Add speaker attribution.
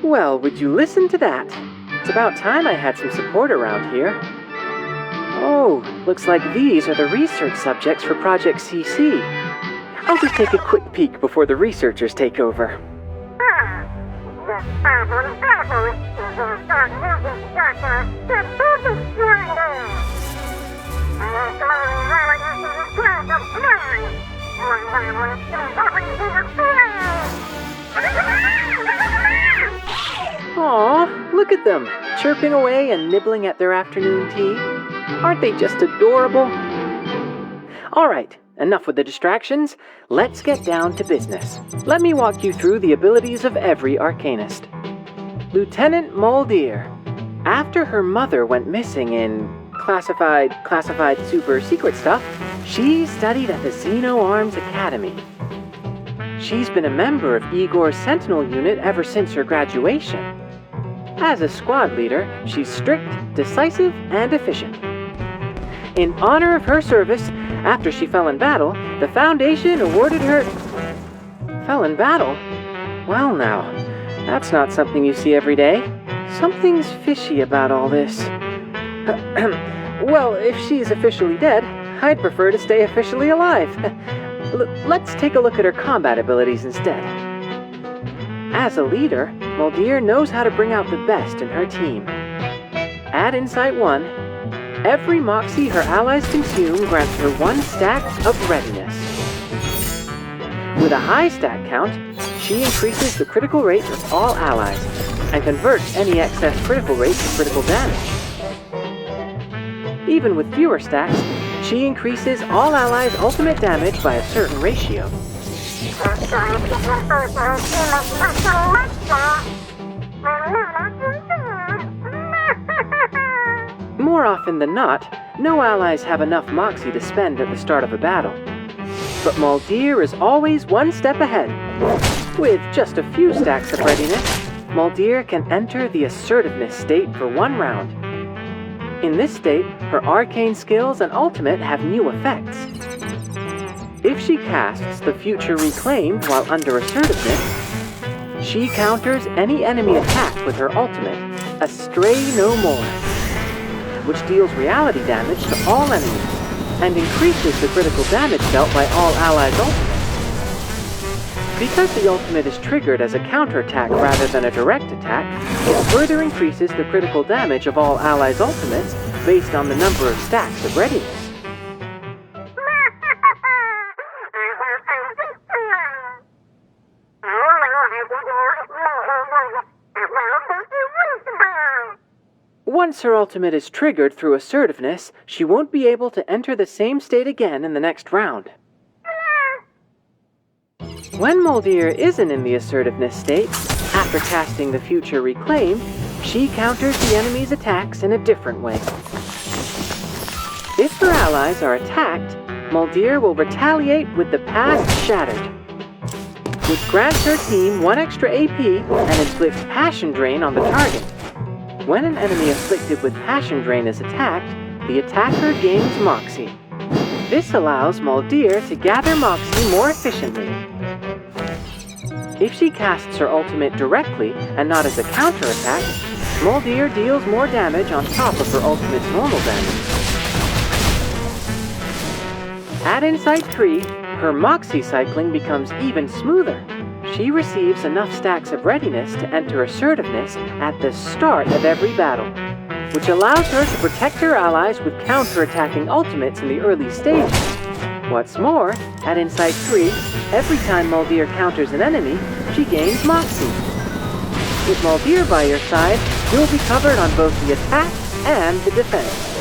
Speaker 1: Well, would you listen to that? It's about time I had some support around here. Oh, looks like these are the research subjects for Project CC. I'll just take a quick peek before the researchers take over. Aw, look at them, chirping away and nibbling at their afternoon tea. Aren't they just adorable? All right, enough with the distractions. Let's get down to business. Let me walk you through the abilities of every Arcanist. Lieutenant Moldier. After her mother went missing in classified super secret stuff, she studied at the Xeno Arms Academy. She's been a member of Igor's Sentinel unit ever since her graduation. As a squad leader, she's strict, decisive, and efficient. In honor of her service, after she fell in battle, the Foundation awarded her... Fell in battle? Well now, that's not something you see every day. Something's fishy about all this. Well, if she's officially dead, I'd prefer to stay officially alive. Let's take a look at her combat abilities instead. As a leader, Moldier knows how to bring out the best in her team. Add Insight 1. Every Moxie her allies consume grants her 1 stack of readiness. With a high stack count, she increases the critical rate of all allies and converts any excess critical rate to critical damage. Even with fewer stacks, she increases all allies' ultimate damage by a certain ratio. More often than not, no allies have enough Moxie to spend at the start of a battle. But Moldier is always 1 step ahead. With just a few stacks of readiness, Moldier can enter the assertiveness state for 1 round. In this state, her arcane skills and ultimate have new effects. If she casts the Future Reclaimed while under assertiveness, she counters any enemy attack with her ultimate, Astray No More, which deals reality damage to all enemies and increases the critical damage dealt by all allies' ultimates. Because the ultimate is triggered as a counterattack rather than a direct attack, it further increases the critical damage of all allies' ultimates based on the number of stacks of readiness. Once her ultimate is triggered through assertiveness, she won't be able to enter the same state again in the next round. When Moldier isn't in the assertiveness state, after casting the Future Reclaimed, she counters the enemy's attacks in a different way. If her allies are attacked, Moldier will retaliate with the Past Shattered, which grants her team 1 extra AP and inflicts Passion Drain on the target. When an enemy afflicted with Passion Drain is attacked, the attacker gains Moxie. This allows Moldier to gather Moxie more efficiently. If she casts her ultimate directly and not as a counterattack, Moldier deals more damage on top of her ultimate's normal damage. At Insight 3, her Moxie cycling becomes even smoother. She receives enough stacks of readiness to enter assertiveness at the start of every battle, which allows her to protect her allies with counterattacking ultimates in the early stages. What's more, at Insight 3, every time Moldier counters an enemy, she gains Moxie. With Moldier by your side, you'll be covered on both the attack and the defense.